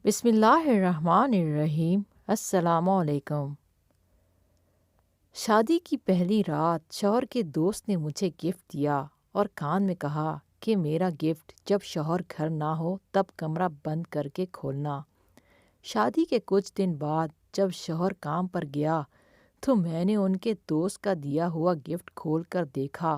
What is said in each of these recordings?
بسم اللہ الرحمن الرحیم۔ السلام علیکم۔ شادی کی پہلی رات شوہر کے دوست نے مجھے گفٹ دیا اور کان میں کہا کہ میرا گفٹ جب شوہر گھر نہ ہو تب کمرہ بند کر کے کھولنا۔ شادی کے کچھ دن بعد جب شوہر کام پر گیا تو میں نے ان کے دوست کا دیا ہوا گفٹ کھول کر دیکھا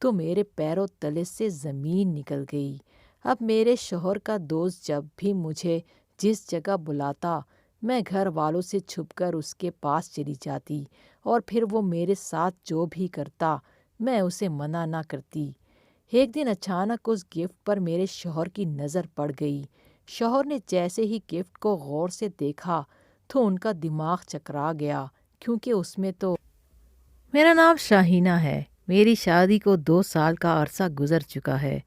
تو میرے پیروں تلے سے زمین نکل گئی۔ اب میرے شوہر کا دوست جب بھی مجھے جس جگہ بلاتا میں گھر والوں سے چھپ کر اس کے پاس چلی جاتی اور پھر وہ میرے ساتھ جو بھی کرتا میں اسے منع نہ کرتی۔ ایک دن اچانک اس گفٹ پر میرے شوہر کی نظر پڑ گئی۔ شوہر نے جیسے ہی گفٹ کو غور سے دیکھا تو ان کا دماغ چکرا گیا، کیونکہ اس میں تو میرا نام شاہینہ ہے۔ میری شادی کو 2 سال کا عرصہ گزر چکا ہے،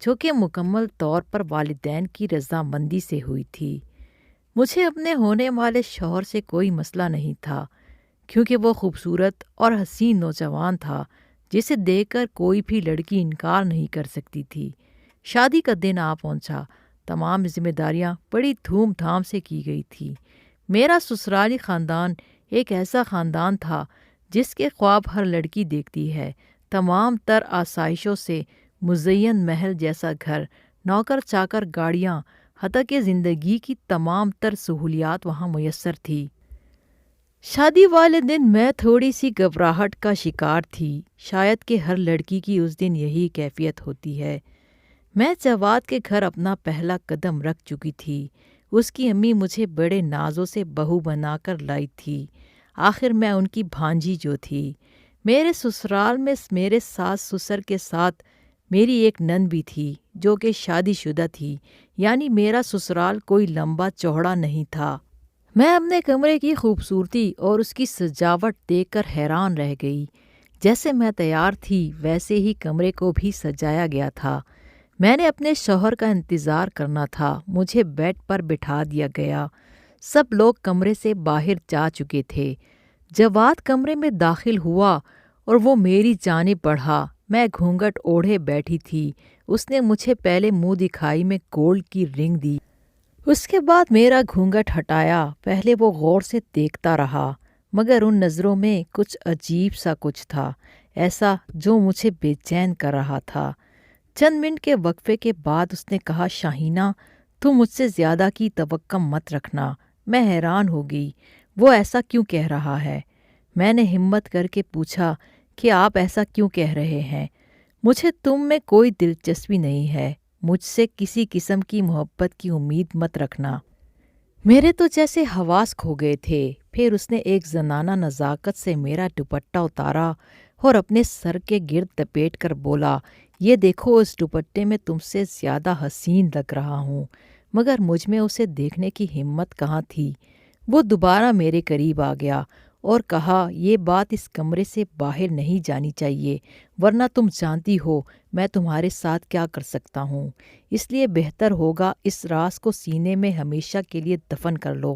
جو کہ مکمل طور پر والدین کی رضامندی سے ہوئی تھی۔ مجھے اپنے ہونے والے شوہر سے کوئی مسئلہ نہیں تھا، کیونکہ وہ خوبصورت اور حسین نوجوان تھا جسے دیکھ کر کوئی بھی لڑکی انکار نہیں کر سکتی تھی۔ شادی کا دن آ پہنچا۔ تمام ذمہ داریاں بڑی دھوم دھام سے کی گئی تھی۔ میرا سسرالی خاندان ایک ایسا خاندان تھا جس کے خواب ہر لڑکی دیکھتی ہے۔ تمام تر آسائشوں سے مزین محل جیسا گھر، نوکر چاکر، گاڑیاں، حتیٰ کہ زندگی کی تمام تر سہولیات وہاں میسر تھی۔ شادی والے دن میں تھوڑی سی گھبراہٹ کا شکار تھی، شاید کہ ہر لڑکی کی اس دن یہی کیفیت ہوتی ہے۔ میں جواد کے گھر اپنا پہلا قدم رکھ چکی تھی۔ اس کی امی مجھے بڑے نازوں سے بہو بنا کر لائی تھی، آخر میں ان کی بھانجی جو تھی۔ میرے سسرال میں میرے ساس سسر کے ساتھ میری ایک نند بھی تھی جو کہ شادی شدہ تھی، یعنی میرا سسرال کوئی لمبا چوڑا نہیں تھا۔ میں اپنے کمرے کی خوبصورتی اور اس کی سجاوٹ دیکھ کر حیران رہ گئی۔ جیسے میں تیار تھی ویسے ہی کمرے کو بھی سجایا گیا تھا۔ میں نے اپنے شوہر کا انتظار کرنا تھا۔ مجھے بیڈ پر بٹھا دیا گیا۔ سب لوگ کمرے سے باہر جا چکے تھے۔ جواد کمرے میں داخل ہوا اور وہ میری جانب بڑھا۔ میں گھونگھٹ اوڑھے بیٹھی تھی۔ اس نے مجھے پہلے منہ دکھائی میں گولڈ کی رنگ دی، اس کے بعد میرا گھونگھٹ ہٹایا۔ پہلے وہ غور سے دیکھتا رہا، مگر ان نظروں میں کچھ عجیب سا کچھ تھا، ایسا جو مجھے بے چین کر رہا تھا۔ چند منٹ کے وقفے کے بعد اس نے کہا، شاہینہ تم مجھ سے زیادہ کی توقع مت رکھنا۔ میں حیران ہو گئی، وہ ایسا کیوں کہہ رہا ہے؟ میں نے ہمت کر کے پوچھا کہ آپ ایسا کیوں کہہ رہے ہیں؟ مجھے تم میں کوئی دلچسپی نہیں ہے، مجھ سے کسی قسم کی محبت کی امید مت رکھنا۔ میرے تو جیسے حواس کھو گئے تھے۔ پھر اس نے ایک زنانہ نزاکت سے میرا دوپٹہ اتارا اور اپنے سر کے گرد لپیٹ کر بولا، یہ دیکھو اس دوپٹے میں تم سے زیادہ حسین لگ رہا ہوں۔ مگر مجھ میں اسے دیکھنے کی ہمت کہاں تھی۔ وہ دوبارہ میرے قریب آ گیا اور کہا، یہ بات اس کمرے سے باہر نہیں جانی چاہیے، ورنہ تم جانتی ہو میں تمہارے ساتھ کیا کر سکتا ہوں۔ اس لیے بہتر ہوگا اس راز کو سینے میں ہمیشہ کے لیے دفن کر لو۔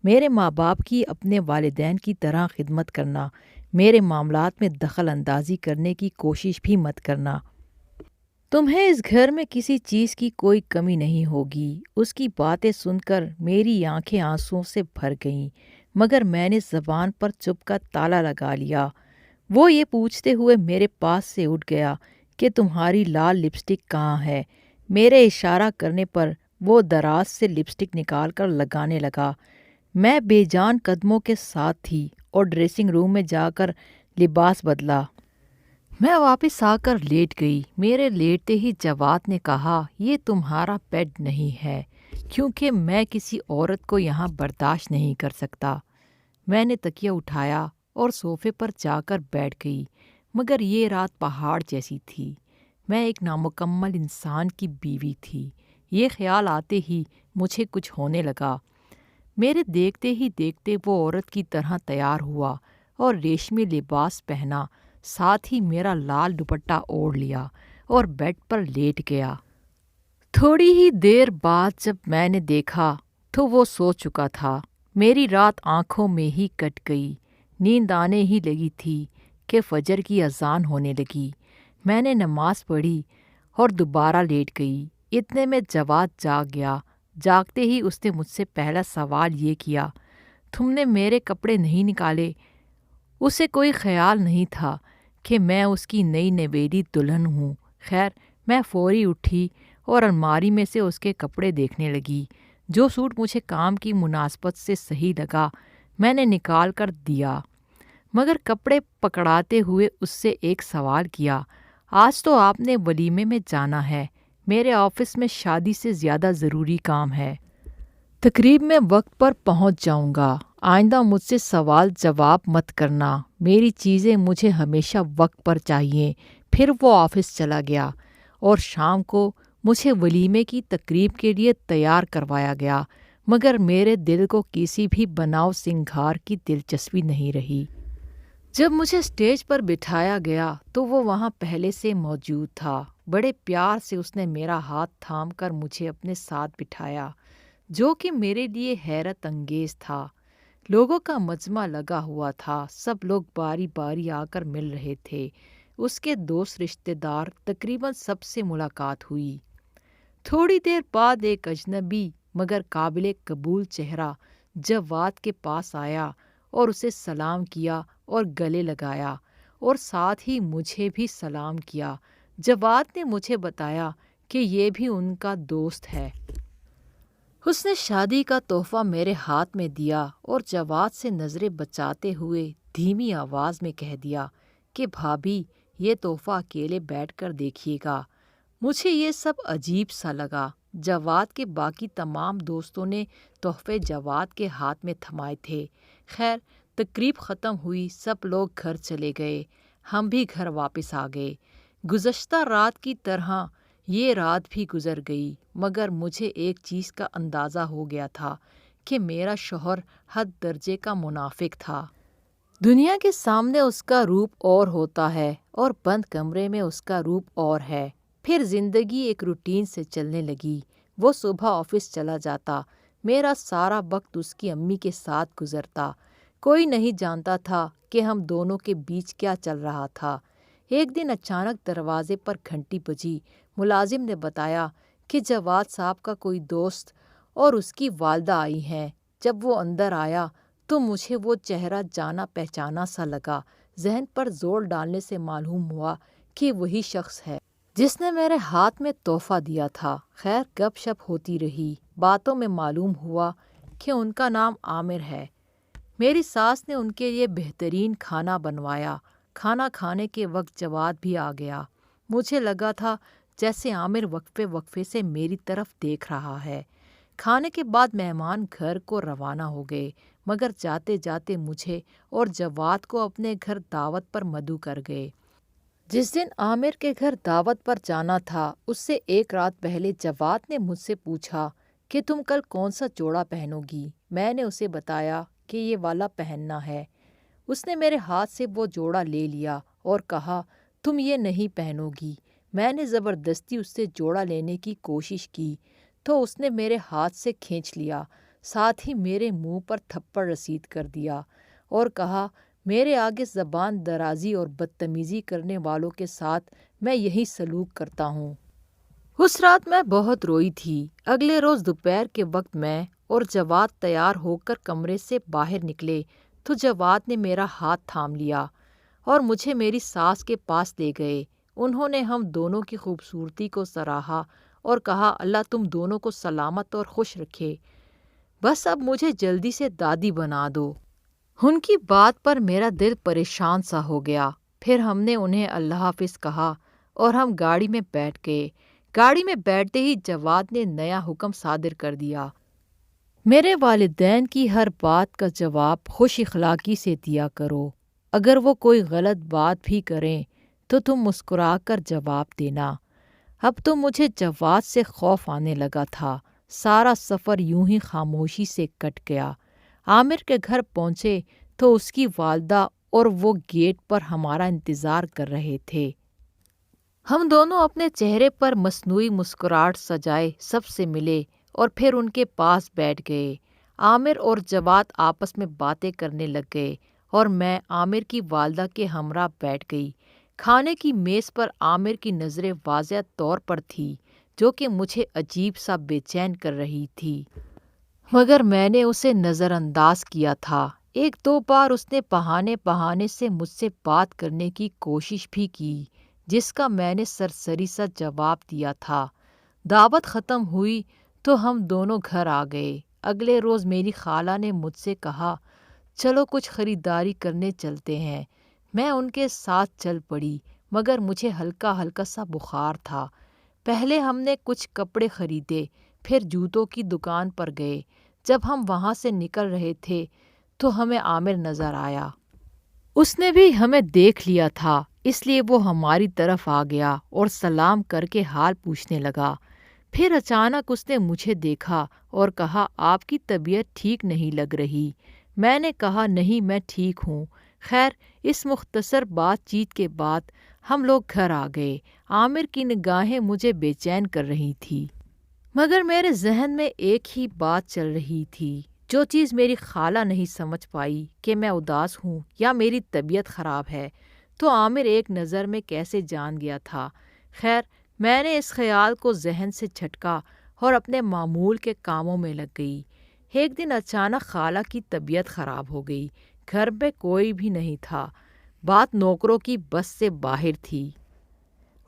میرے ماں باپ کی اپنے والدین کی طرح خدمت کرنا، میرے معاملات میں دخل اندازی کرنے کی کوشش بھی مت کرنا۔ تمہیں اس گھر میں کسی چیز کی کوئی کمی نہیں ہوگی۔ اس کی باتیں سن کر میری آنکھیں آنسوؤں سے بھر گئیں، مگر میں نے زبان پر چپ کا تالا لگا لیا۔ وہ یہ پوچھتے ہوئے میرے پاس سے اٹھ گیا کہ تمہاری لال لپسٹک کہاں ہے؟ میرے اشارہ کرنے پر وہ دراز سے لپسٹک نکال کر لگانے لگا۔ میں بے جان قدموں کے ساتھ تھی اور ڈریسنگ روم میں جا کر لباس بدلا۔ میں واپس آ کر لیٹ گئی۔ میرے لیٹتے ہی جواد نے کہا، یہ تمہارا بیڈ نہیں ہے، کیونکہ میں کسی عورت کو یہاں برداشت نہیں کر سکتا۔ میں نے تکیہ اٹھایا اور صوفے پر جا کر بیٹھ گئی، مگر یہ رات پہاڑ جیسی تھی۔ میں ایک نامکمل انسان کی بیوی تھی۔ یہ خیال آتے ہی مجھے کچھ ہونے لگا۔ میرے دیکھتے ہی دیکھتے وہ عورت کی طرح تیار ہوا اور ریشمی لباس پہنا، ساتھ ہی میرا لال دوپٹہ اوڑھ لیا اور بیڈ پر لیٹ گیا۔ تھوڑی ہی دیر بعد جب میں نے دیکھا تو وہ سو چکا تھا۔ میری رات آنکھوں میں ہی کٹ گئی۔ نیند آنے ہی لگی تھی کہ فجر کی اذان ہونے لگی۔ میں نے نماز پڑھی اور دوبارہ لیٹ گئی۔ اتنے میں جواد جاگ گیا۔ جاگتے ہی اس نے مجھ سے پہلا سوال یہ کیا، تم نے میرے کپڑے نہیں نکالے؟ اسے کوئی خیال نہیں تھا کہ میں اس کی نئی نویلی دلہن ہوں۔ خیر، میں فوری اٹھی اور الماری میں سے اس کے کپڑے دیکھنے لگی۔ جو سوٹ مجھے کام کی مناسبت سے صحیح لگا میں نے نکال کر دیا، مگر کپڑے پکڑاتے ہوئے اس سے ایک سوال کیا، آج تو آپ نے ولیمے میں جانا ہے، میرے آفس میں شادی سے زیادہ ضروری کام ہے، تقریب میں وقت پر پہنچ جاؤں گا، آئندہ مجھ سے سوال جواب مت کرنا، میری چیزیں مجھے ہمیشہ وقت پر چاہیے۔ پھر وہ آفس چلا گیا اور شام کو مجھے ولیمے کی تقریب کے لیے تیار کروایا گیا، مگر میرے دل کو کسی بھی بناؤ سنگھار کی دلچسپی نہیں رہی۔ جب مجھے اسٹیج پر بٹھایا گیا تو وہ وہاں پہلے سے موجود تھا۔ بڑے پیار سے اس نے میرا ہاتھ تھام کر مجھے اپنے ساتھ بٹھایا، جو کہ میرے لیے حیرت انگیز تھا۔ لوگوں کا مجمع لگا ہوا تھا، سب لوگ باری باری آ کر مل رہے تھے۔ اس کے دوست رشتہ دار تقریباً سب سے ملاقات ہوئی۔ تھوڑی دیر بعد ایک اجنبی مگر قابل قبول چہرہ جواد کے پاس آیا اور اسے سلام کیا اور گلے لگایا، اور ساتھ ہی مجھے بھی سلام کیا۔ جواد نے مجھے بتایا کہ یہ بھی ان کا دوست ہے۔ اس نے شادی کا تحفہ میرے ہاتھ میں دیا اور جواد سے نظریں بچاتے ہوئے دھیمی آواز میں کہہ دیا کہ بھابھی یہ تحفہ اکیلے بیٹھ کر دیکھیے گا۔ مجھے یہ سب عجیب سا لگا۔ جواد کے باقی تمام دوستوں نے تحفے جواد کے ہاتھ میں تھمائے تھے۔ خیر، تقریب ختم ہوئی، سب لوگ گھر چلے گئے، ہم بھی گھر واپس آ گئے۔ گزشتہ رات کی طرح یہ رات بھی گزر گئی، مگر مجھے ایک چیز کا اندازہ ہو گیا تھا کہ میرا شوہر حد درجے کا منافق تھا۔ دنیا کے سامنے اس کا روپ اور ہوتا ہے اور بند کمرے میں اس کا روپ اور ہے۔ پھر زندگی ایک روٹین سے چلنے لگی۔ وہ صبح آفس چلا جاتا، میرا سارا وقت اس کی امی کے ساتھ گزرتا۔ کوئی نہیں جانتا تھا کہ ہم دونوں کے بیچ کیا چل رہا تھا۔ ایک دن اچانک دروازے پر گھنٹی بجی۔ ملازم نے بتایا کہ جواد صاحب کا کوئی دوست اور اس کی والدہ آئی ہیں۔ جب وہ اندر آیا تو مجھے وہ چہرہ جانا پہچانا سا لگا۔ ذہن پر زور ڈالنے سے معلوم ہوا کہ وہی شخص ہے جس نے میرے ہاتھ میں تحفہ دیا تھا۔ خیر، گپ شپ ہوتی رہی۔ باتوں میں معلوم ہوا کہ ان کا نام عامر ہے۔ میری ساس نے ان کے لیے بہترین کھانا بنوایا۔ کھانا کھانے کے وقت جواد بھی آ گیا۔ مجھے لگا تھا جیسے عامر وقفے وقفے سے میری طرف دیکھ رہا ہے۔ کھانے کے بعد مہمان گھر کو روانہ ہو گئے، مگر جاتے جاتے مجھے اور جواد کو اپنے گھر دعوت پر مدعو کر گئے۔ جس دن عامر کے گھر دعوت پر جانا تھا، اس سے ایک رات پہلے جواد نے مجھ سے پوچھا کہ تم کل کون سا جوڑا پہنو گی؟ میں نے اسے بتایا کہ یہ والا پہننا ہے۔ اس نے میرے ہاتھ سے وہ جوڑا لے لیا اور کہا تم یہ نہیں پہنو گی۔ میں نے زبردستی اس سے جوڑا لینے کی کوشش کی تو اس نے میرے ہاتھ سے کھینچ لیا، ساتھ ہی میرے منہ پر تھپڑ رسید کر دیا اور کہا میرے آگے زبان درازی اور بدتمیزی کرنے والوں کے ساتھ میں یہی سلوک کرتا ہوں۔ اس رات میں بہت روئی تھی۔ اگلے روز دوپہر کے وقت میں اور جواد تیار ہو کر کمرے سے باہر نکلے تو جواد نے میرا ہاتھ تھام لیا اور مجھے میری ساس کے پاس لے گئے۔ انہوں نے ہم دونوں کی خوبصورتی کو سراہا اور کہا اللہ تم دونوں کو سلامت اور خوش رکھے، بس اب مجھے جلدی سے دادی بنا دو۔ ان کی بات پر میرا دل پریشان سا ہو گیا۔ پھر ہم نے انہیں اللہ حافظ کہا اور ہم گاڑی میں بیٹھ گئے۔ گاڑی میں بیٹھتے ہی جواد نے نیا حکم صادر کر دیا، میرے والدین کی ہر بات کا جواب خوش اخلاقی سے دیا کرو، اگر وہ کوئی غلط بات بھی کریں تو تم مسکرا کر جواب دینا۔ اب تو مجھے جواد سے خوف آنے لگا تھا۔ سارا سفر یوں ہی خاموشی سے کٹ گیا۔ عامر کے گھر پہنچے تو اس کی والدہ اور وہ گیٹ پر ہمارا انتظار کر رہے تھے۔ ہم دونوں اپنے چہرے پر مصنوعی مسکراہٹ سجائے سب سے ملے اور پھر ان کے پاس بیٹھ گئے۔ عامر اور جواد آپس میں باتیں کرنے لگ گئے اور میں عامر کی والدہ کے ہمراہ بیٹھ گئی۔ کھانے کی میز پر عامر کی نظریں واضح طور پر تھی۔ جو کہ مجھے عجیب سا بے چین کر رہی تھی، مگر میں نے اسے نظر انداز کیا تھا۔ ایک دو بار اس نے بہانے سے مجھ سے بات کرنے کی کوشش بھی کی، جس کا میں نے سرسری سا جواب دیا تھا۔ دعوت ختم ہوئی تو ہم دونوں گھر آ گئے۔ اگلے روز میری خالہ نے مجھ سے کہا، چلو کچھ خریداری کرنے چلتے ہیں۔ میں ان کے ساتھ چل پڑی، مگر مجھے ہلکا ہلکا سا بخار تھا۔ پہلے ہم نے کچھ کپڑے خریدے، پھر جوتوں کی دکان پر گئے۔ جب ہم وہاں سے نکل رہے تھے تو ہمیں عامر نظر آیا۔ اس نے بھی ہمیں دیکھ لیا تھا، اس لیے وہ ہماری طرف آ گیا اور سلام کر کے حال پوچھنے لگا۔ پھر اچانک اس نے مجھے دیکھا اور کہا، آپ کی طبیعت ٹھیک نہیں لگ رہی۔ میں نے کہا، نہیں میں ٹھیک ہوں۔ خیر، اس مختصر بات چیت کے بعد ہم لوگ گھر آ گئے۔ عامر کی نگاہیں مجھے بے چین کر رہی تھی، مگر میرے ذہن میں ایک ہی بات چل رہی تھی، جو چیز میری خالہ نہیں سمجھ پائی کہ میں اداس ہوں یا میری طبیعت خراب ہے، تو عامر ایک نظر میں کیسے جان گیا تھا۔ خیر، میں نے اس خیال کو ذہن سے جھٹکا اور اپنے معمول کے کاموں میں لگ گئی۔ ایک دن اچانک خالہ کی طبیعت خراب ہو گئی۔ گھر میں کوئی بھی نہیں تھا، بات نوکروں کی بس سے باہر تھی۔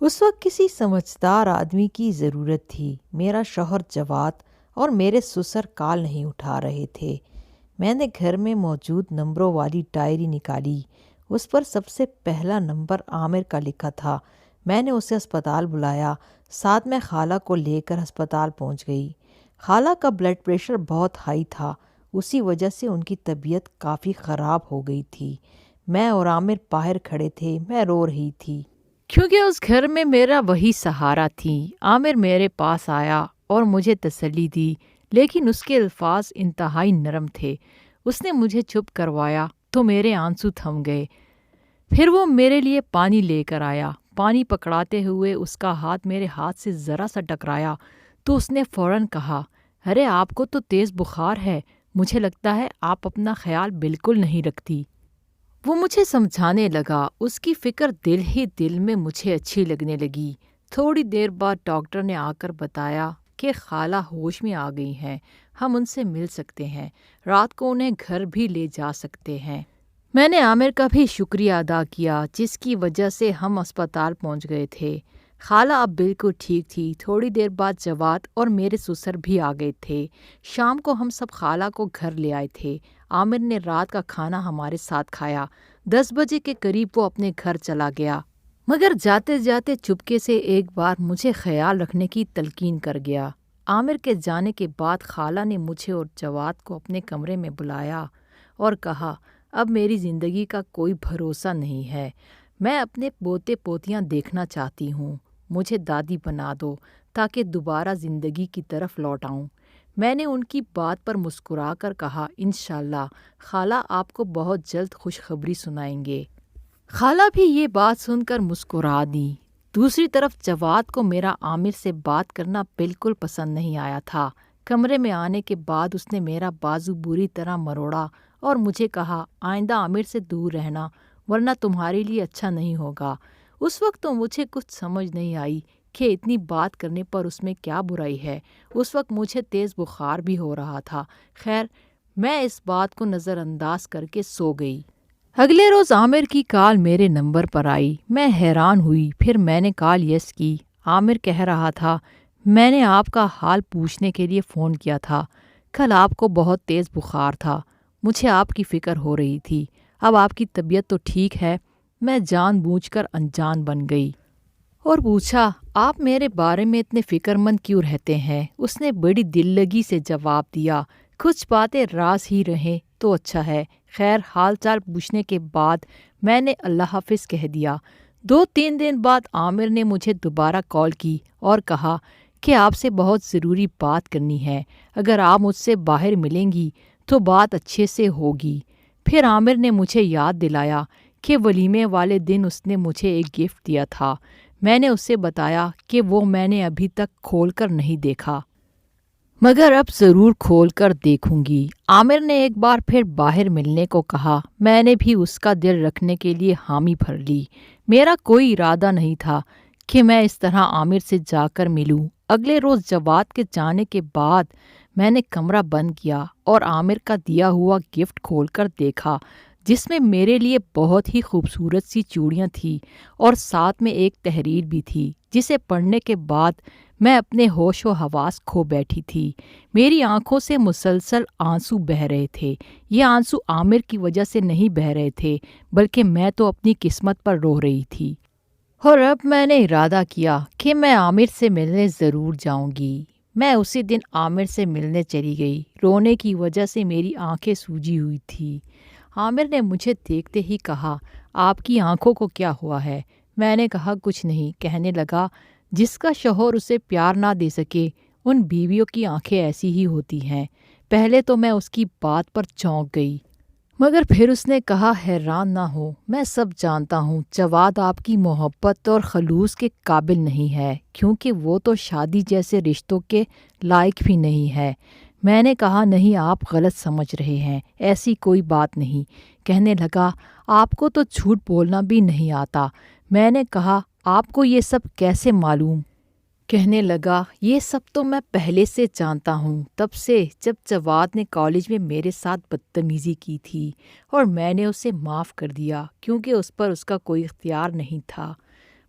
اس وقت کسی سمجھدار آدمی کی ضرورت تھی۔ میرا شوہر جواد اور میرے سسر کال نہیں اٹھا رہے تھے۔ میں نے گھر میں موجود نمبروں والی ڈائری نکالی۔ اس پر سب سے پہلا نمبر عامر کا لکھا تھا۔ میں نے اسے ہسپتال بلایا، ساتھ میں خالہ کو لے کر ہسپتال پہنچ گئی۔ خالہ کا بلڈ پریشر بہت ہائی تھا، اسی وجہ سے ان کی طبیعت کافی خراب ہو گئی تھی۔ میں اور عامر باہر کھڑے تھے، میں رو رہی تھی، کیونکہ اس گھر میں میرا وہی سہارا تھی۔ عامر میرے پاس آیا اور مجھے تسلی دی، لیکن اس کے الفاظ انتہائی نرم تھے۔ اس نے مجھے چپ کروایا تو میرے آنسو تھم گئے۔ پھر وہ میرے لیے پانی لے کر آیا۔ پانی پکڑاتے ہوئے اس کا ہاتھ میرے ہاتھ سے ذرا سا ٹکرایا تو اس نے فوراً کہا، ارے آپ کو تو تیز بخار ہے، مجھے لگتا ہے آپ اپنا خیال بالکل نہیں رکھتی۔ وہ مجھے سمجھانے لگا۔ اس کی فکر دل ہی دل میں مجھے اچھی لگنے لگی۔ تھوڑی دیر بعد ڈاکٹر نے آ کر بتایا کہ خالہ ہوش میں آ گئی ہیں، ہم ان سے مل سکتے ہیں، رات کو انہیں گھر بھی لے جا سکتے ہیں۔ میں نے عامر کا بھی شکریہ ادا کیا، جس کی وجہ سے ہم اسپتال پہنچ گئے تھے۔ خالہ اب بالکل ٹھیک تھی۔ تھوڑی دیر بعد جواد اور میرے سسر بھی آ گئے تھے۔ شام کو ہم سب خالہ کو گھر لے آئے تھے۔ عامر نے رات کا کھانا ہمارے ساتھ کھایا۔ 10 بجے کے قریب وہ اپنے گھر چلا گیا، مگر جاتے جاتے چپکے سے ایک بار مجھے خیال رکھنے کی تلقین کر گیا۔ عامر کے جانے کے بعد خالہ نے مجھے اور جواد کو اپنے کمرے میں بلایا اور کہا، اب میری زندگی کا کوئی بھروسہ نہیں ہے، میں اپنے پوتے پوتیاں دیکھنا چاہتی ہوں، مجھے دادی بنا دو تاکہ دوبارہ زندگی کی طرف لوٹ آؤں۔ میں نے ان کی بات پر مسکرا کر کہا، انشاءاللہ خالہ آپ کو بہت جلد خوشخبری سنائیں گے۔ خالہ بھی یہ بات سن کر مسکرا دی۔ دوسری طرف جواد کو میرا عامر سے بات کرنا بالکل پسند نہیں آیا تھا۔ کمرے میں آنے کے بعد اس نے میرا بازو بری طرح مروڑا اور مجھے کہا، آئندہ عامر سے دور رہنا ورنہ تمہارے لیے اچھا نہیں ہوگا۔ اس وقت تو مجھے کچھ سمجھ نہیں آئی کہ اتنی بات کرنے پر اس میں کیا برائی ہے۔ اس وقت مجھے تیز بخار بھی ہو رہا تھا۔ خیر، میں اس بات کو نظر انداز کر کے سو گئی۔ اگلے روز عامر کی کال میرے نمبر پر آئی۔ میں حیران ہوئی، پھر میں نے کال یس کی۔ عامر کہہ رہا تھا، میں نے آپ کا حال پوچھنے کے لیے فون کیا تھا، کل آپ کو بہت تیز بخار تھا، مجھے آپ کی فکر ہو رہی تھی، اب آپ کی طبیعت تو ٹھیک ہے۔ میں جان بوجھ کر انجان بن گئی اور پوچھا، آپ میرے بارے میں اتنے فکر مند کیوں رہتے ہیں؟ اس نے بڑی دل لگی سے جواب دیا، کچھ باتیں راز ہی رہیں تو اچھا ہے۔ خیر، حال چال پوچھنے کے بعد میں نے اللہ حافظ کہہ دیا۔ 2-3 دن بعد عامر نے مجھے دوبارہ کال کی اور کہا کہ آپ سے بہت ضروری بات کرنی ہے، اگر آپ مجھ سے باہر ملیں گی تو بات اچھے سے ہوگی۔ پھر عامر نے مجھے یاد دلایا کہ ولیمے والے دن اس نے مجھے ایک گفٹ دیا تھا۔ میں نے اسے بتایا کہ وہ میں نے ابھی تک کھول کر نہیں دیکھا، مگر اب ضرور کھول کر دیکھوں گی۔ عامر نے ایک بار پھر باہر ملنے کو کہا۔ میں نے بھی اس کا دل رکھنے کے لیے حامی بھر لی۔ میرا کوئی ارادہ نہیں تھا کہ میں اس طرح عامر سے جا کر ملوں۔ اگلے روز جواد کے جانے کے بعد میں نے کمرہ بند کیا اور عامر کا دیا ہوا گفٹ کھول کر دیکھا، جس میں میرے لیے بہت ہی خوبصورت سی چوڑیاں تھیں اور ساتھ میں ایک تحریر بھی تھی جسے پڑھنے کے بعد میں اپنے ہوش و حواس کھو بیٹھی تھی۔ میری آنکھوں سے مسلسل آنسو بہہ رہے تھے۔ یہ آنسو عامر کی وجہ سے نہیں بہہ رہے تھے، بلکہ میں تو اپنی قسمت پر رو رہی تھی۔ اور اب میں نے ارادہ کیا کہ میں عامر سے ملنے ضرور جاؤں گی۔ میں اسی دن عامر سے ملنے چلی گئی۔ رونے کی وجہ سے میری آنکھیں سوجی ہوئی تھی۔ عامر نے مجھے دیکھتے ہی کہا، آپ کی آنکھوں کو کیا ہوا ہے؟ میں نے کہا کچھ نہیں۔ کہنے لگا، جس کا شوہر اسے پیار نہ دے سکے ان بیویوں کی آنکھیں ایسی ہی ہوتی ہیں۔ پہلے تو میں اس کی بات پر چونک گئی، مگر پھر اس نے کہا، حیران نہ ہو، میں سب جانتا ہوں جواد آپ کی محبت اور خلوص کے قابل نہیں ہے، کیونکہ وہ تو شادی جیسے رشتوں کے لائق بھی نہیں ہے۔ میں نے کہا، نہیں، آپ غلط سمجھ رہے ہیں، ایسی کوئی بات نہیں۔ کہنے لگا، آپ کو تو جھوٹ بولنا بھی نہیں آتا۔ میں نے کہا، آپ کو یہ سب کیسے معلوم؟ کہنے لگا، یہ سب تو میں پہلے سے جانتا ہوں، تب سے جب جواد نے کالج میں میرے ساتھ بدتمیزی کی تھی اور میں نے اسے معاف کر دیا کیونکہ اس پر اس کا کوئی اختیار نہیں تھا۔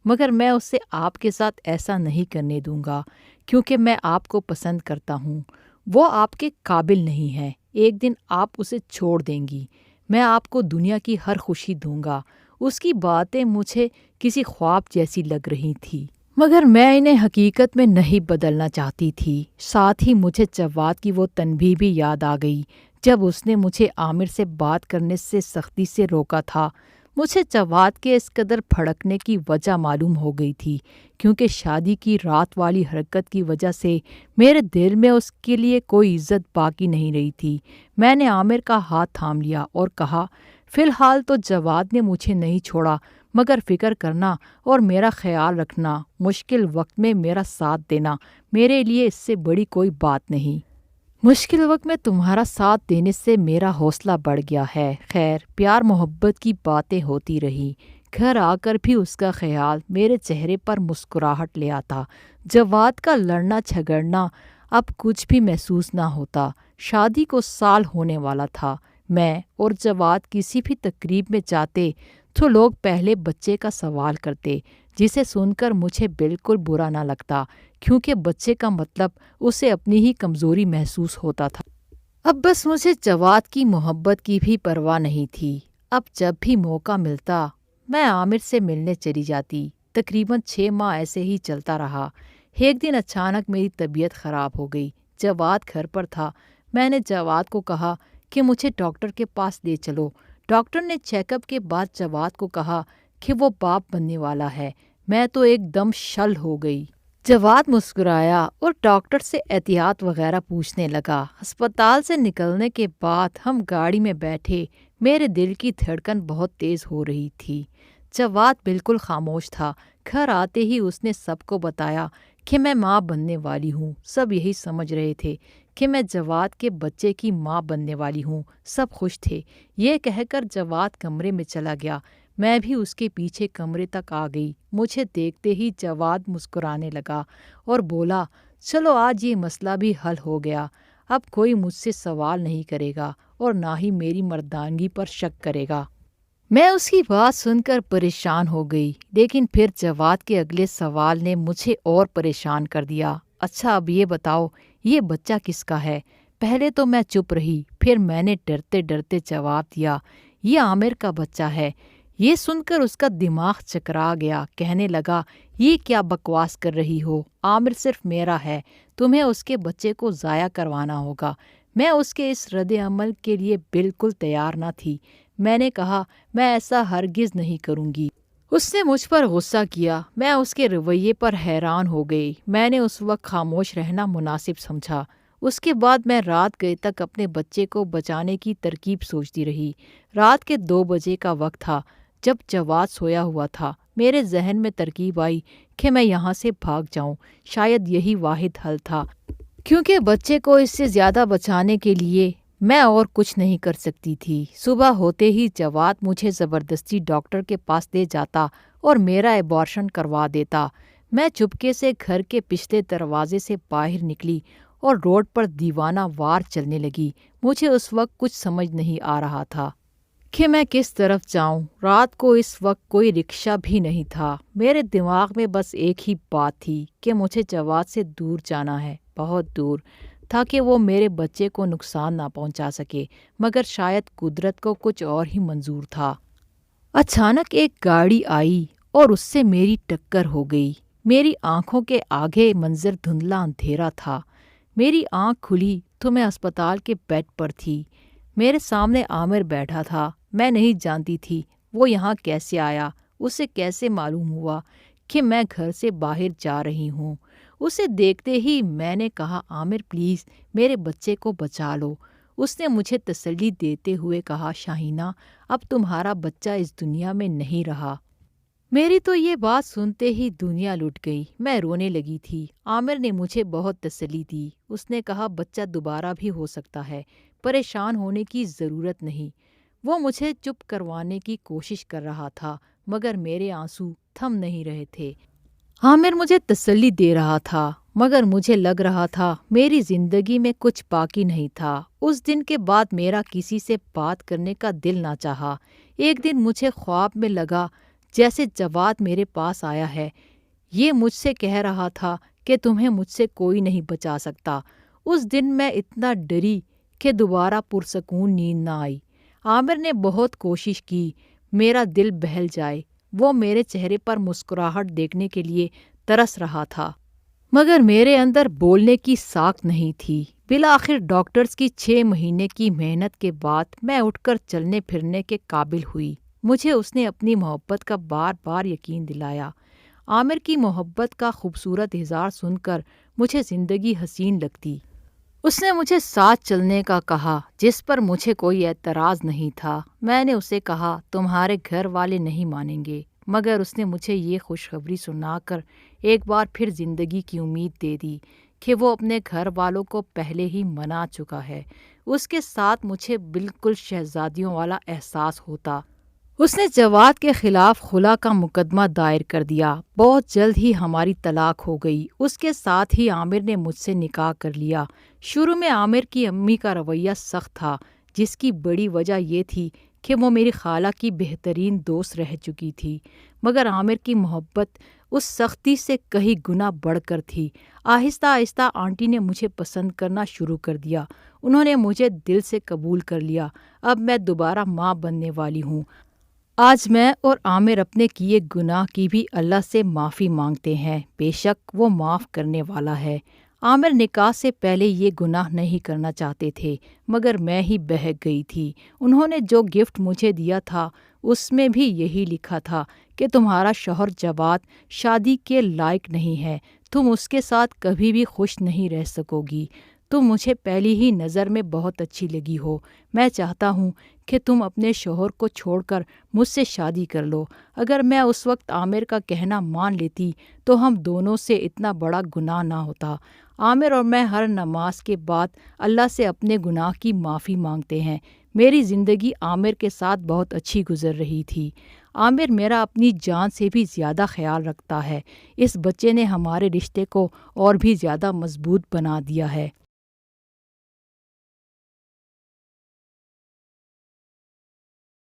مگر میں اسے آپ کے ساتھ ایسا نہیں کرنے دوں گا کیونکہ میں آپ کو پسند کرتا ہوں۔ وہ آپ کے قابل نہیں ہے۔ ایک دن آپ اسے چھوڑ دیں گی، میں آپ کو دنیا کی ہر خوشی دوں گا۔ اس کی باتیں مجھے کسی خواب جیسی لگ رہی تھی، مگر میں انہیں حقیقت میں نہیں بدلنا چاہتی تھی۔ ساتھ ہی مجھے جواد کی وہ تنبیہ بھی یاد آ گئی جب اس نے مجھے عامر سے بات کرنے سے سختی سے روکا تھا۔ مجھے جواد کے اس قدر بھڑکنے کی وجہ معلوم ہو گئی تھی، کیونکہ شادی کی رات والی حرکت کی وجہ سے میرے دل میں اس کے لیے کوئی عزت باقی نہیں رہی تھی۔ میں نے عامر کا ہاتھ تھام لیا اور کہا، فی الحال تو جواد نے مجھے نہیں چھوڑا، مگر فکر کرنا اور میرا خیال رکھنا، مشکل وقت میں میرا ساتھ دینا، میرے لیے اس سے بڑی کوئی بات نہیں۔ مشکل وقت میں تمہارا ساتھ دینے سے میرا حوصلہ بڑھ گیا ہے۔ خیر، پیار محبت کی باتیں ہوتی رہی۔ گھر آ کر بھی اس کا خیال میرے چہرے پر مسکراہٹ لے آتا۔ جواد کا لڑنا جھگڑنا اب کچھ بھی محسوس نہ ہوتا۔ شادی کو سال ہونے والا تھا۔ میں اور جواد کسی بھی تقریب میں جاتے تو لوگ پہلے بچے کا سوال کرتے، جسے سن کر مجھے بالکل برا نہ لگتا، کیونکہ بچے کا مطلب اسے اپنی ہی کمزوری محسوس ہوتا تھا۔ اب بس مجھے جواد کی محبت کی بھی پرواہ نہیں تھی۔ اب جب بھی موقع ملتا میں عامر سے ملنے چلی جاتی۔ تقریباً 6 ماہ ایسے ہی چلتا رہا۔ ایک دن اچانک میری طبیعت خراب ہو گئی۔ جواد گھر پر تھا۔ میں نے جواد کو کہا کہ مجھے ڈاکٹر کے پاس لے چلو۔ ڈاکٹر نے چیک اپ کے بعد جواد کو کہا کہ وہ باپ بننے والا ہے۔ میں تو ایک دم شل ہو گئی۔ جواد مسکرایا اور ڈاکٹر سے احتیاط وغیرہ پوچھنے لگا۔ ہسپتال سے نکلنے کے بعد ہم گاڑی میں بیٹھے۔ میرے دل کی دھڑکن بہت تیز ہو رہی تھی۔ جواد بالکل خاموش تھا۔ گھر آتے ہی اس نے سب کو بتایا کہ میں ماں بننے والی ہوں۔ سب یہی سمجھ رہے تھے کہ میں جواد کے بچے کی ماں بننے والی ہوں۔ سب خوش تھے۔ یہ کہہ کر جواد کمرے میں چلا گیا۔ میں بھی اس کے پیچھے کمرے تک آ گئی۔ مجھے دیکھتے ہی جواد مسکرانے لگا اور بولا، چلو آج یہ مسئلہ بھی حل ہو گیا۔ اب کوئی مجھ سے سوال نہیں کرے گا اور نہ ہی میری مردانگی پر شک کرے گا۔ میں اس کی بات سن کر پریشان ہو گئی، لیکن پھر جواد کے اگلے سوال نے مجھے اور پریشان کر دیا۔ اچھا اب یہ بتاؤ، یہ بچہ کس کا ہے؟ پہلے تو میں چپ رہی، پھر میں نے ڈرتے ڈرتے جواب دیا، یہ عامر کا بچہ ہے۔ یہ سن کر اس کا دماغ چکرا گیا۔ کہنے لگا، یہ کیا بکواس کر رہی ہو؟ عامر صرف میرا ہے، تمہیں اس کے بچے کو ضائع کروانا ہوگا۔ میں اس کے اس رد عمل کے لیے بالکل تیار نہ تھی۔ میں نے کہا، میں ایسا ہرگز نہیں کروں گی۔ اس نے مجھ پر غصہ کیا۔ میں اس کے رویے پر حیران ہو گئی۔ میں نے اس وقت خاموش رہنا مناسب سمجھا۔ اس کے بعد میں رات گئے تک اپنے بچے کو بچانے کی ترکیب سوچتی رہی۔ رات کے 2 بجے کا وقت تھا جب جواد سویا ہوا تھا۔ میرے ذہن میں ترکیب آئی کہ میں یہاں سے بھاگ جاؤں۔ شاید یہی واحد حل تھا، کیونکہ بچے کو اس سے زیادہ بچانے کے لیے میں اور کچھ نہیں کر سکتی تھی۔ صبح ہوتے ہی جواد مجھے زبردستی ڈاکٹر کے پاس لے جاتا اور میرا ایبارشن کروا دیتا۔ میں چپکے سے گھر کے پچھلے دروازے سے باہر نکلی اور روڈ پر دیوانہ وار چلنے لگی۔ مجھے اس وقت کچھ سمجھ نہیں آ رہا تھا کہ میں کس طرف جاؤں۔ رات کو اس وقت کوئی رکشہ بھی نہیں تھا۔ میرے دماغ میں بس ایک ہی بات تھی کہ مجھے جواد سے دور جانا ہے، بہت دور، تاکہ وہ میرے بچے کو نقصان نہ پہنچا سکے، مگر شاید قدرت کو کچھ اور ہی منظور تھا۔ اچانک ایک گاڑی آئی اور اس سے میری ٹکر ہو گئی۔ میری آنکھوں کے آگے منظر دھندلا اندھیرا تھا۔ میری آنکھ کھلی تو میں اسپتال کے بیڈ پر تھی۔ میرے سامنے عامر بیٹھا تھا۔ میں نہیں جانتی تھی وہ یہاں کیسے آیا، اسے کیسے معلوم ہوا کہ میں گھر سے باہر جا رہی ہوں۔ اسے دیکھتے ہی میں نے کہا، عامر پلیز میرے بچے کو بچا لو۔ اس نے مجھے تسلی دیتے ہوئے کہا، شاہینہ اب تمہارا بچہ اس دنیا میں نہیں رہا۔ میری تو یہ بات سنتے ہی دنیا لٹ گئی۔ میں رونے لگی تھی۔ عامر نے مجھے بہت تسلی دی۔ اس نے کہا، بچہ دوبارہ بھی ہو سکتا ہے، پریشان ہونے کی ضرورت نہیں۔ وہ مجھے چپ کروانے کی کوشش کر رہا تھا، مگر میرے آنسو تھم نہیں رہے تھے۔ عامر مجھے تسلی دے رہا تھا، مگر مجھے لگ رہا تھا میری زندگی میں کچھ باقی نہیں تھا۔ اس دن کے بعد میرا کسی سے بات کرنے کا دل نہ چاہا۔ ایک دن مجھے خواب میں لگا جیسے جواد میرے پاس آیا ہے۔ یہ مجھ سے کہہ رہا تھا کہ تمہیں مجھ سے کوئی نہیں بچا سکتا۔ اس دن میں اتنا ڈری کہ دوبارہ پرسکون نیند نہ آئی۔ عامر نے بہت کوشش کی میرا دل بہل جائے۔ وہ میرے چہرے پر مسکراہٹ دیکھنے کے لیے ترس رہا تھا، مگر میرے اندر بولنے کی ساکھ نہیں تھی۔ بالآخر ڈاکٹرز کی 6 مہینے کی محنت کے بعد میں اٹھ کر چلنے پھرنے کے قابل ہوئی۔ مجھے اس نے اپنی محبت کا بار بار یقین دلایا۔ عامر کی محبت کا خوبصورت اظہار سن کر مجھے زندگی حسین لگتی۔ اس نے مجھے ساتھ چلنے کا کہا، جس پر مجھے کوئی اعتراض نہیں تھا۔ میں نے اسے کہا، تمہارے گھر والے نہیں مانیں گے، مگر اس نے مجھے یہ خوشخبری سنا کر ایک بار پھر زندگی کی امید دے دی کہ وہ اپنے گھر والوں کو پہلے ہی منا چکا ہے۔ اس کے ساتھ مجھے بالکل شہزادیوں والا احساس ہوتا۔ اس نے جواد کے خلاف خلا کا مقدمہ دائر کر دیا۔ بہت جلد ہی ہماری طلاق ہو گئی۔ اس کے ساتھ ہی عامر نے مجھ سے نکاح کر لیا۔ شروع میں عامر کی امی کا رویہ سخت تھا، جس کی بڑی وجہ یہ تھی کہ وہ میری خالہ کی بہترین دوست رہ چکی تھی، مگر عامر کی محبت اس سختی سے کہیں گنا بڑھ کر تھی۔ آہستہ آہستہ آنٹی نے مجھے پسند کرنا شروع کر دیا۔ انہوں نے مجھے دل سے قبول کر لیا۔ اب میں دوبارہ ماں بننے والی ہوں۔ آج میں اور عامر اپنے کیے گناہ کی بھی اللہ سے معافی مانگتے ہیں، بے شک وہ معاف کرنے والا ہے۔ عامر نکاح سے پہلے یہ گناہ نہیں کرنا چاہتے تھے، مگر میں ہی بہک گئی تھی۔ انہوں نے جو گفٹ مجھے دیا تھا اس میں بھی یہی لکھا تھا کہ تمہارا شوہر جواد شادی کے لائق نہیں ہے، تم اس کے ساتھ کبھی بھی خوش نہیں رہ سکو گی۔ تم مجھے پہلی ہی نظر میں بہت اچھی لگی ہو۔ میں چاہتا ہوں کہ تم اپنے شوہر کو چھوڑ کر مجھ سے شادی کر لو۔ اگر میں اس وقت عامر کا کہنا مان لیتی تو ہم دونوں سے اتنا بڑا گناہ نہ ہوتا۔ عامر اور میں ہر نماز کے بعد اللہ سے اپنے گناہ کی معافی مانگتے ہیں۔ میری زندگی عامر کے ساتھ بہت اچھی گزر رہی تھی۔ عامر میرا اپنی جان سے بھی زیادہ خیال رکھتا ہے۔ اس بچے نے ہمارے رشتے کو اور بھی زیادہ مضبوط بنا دیا ہے۔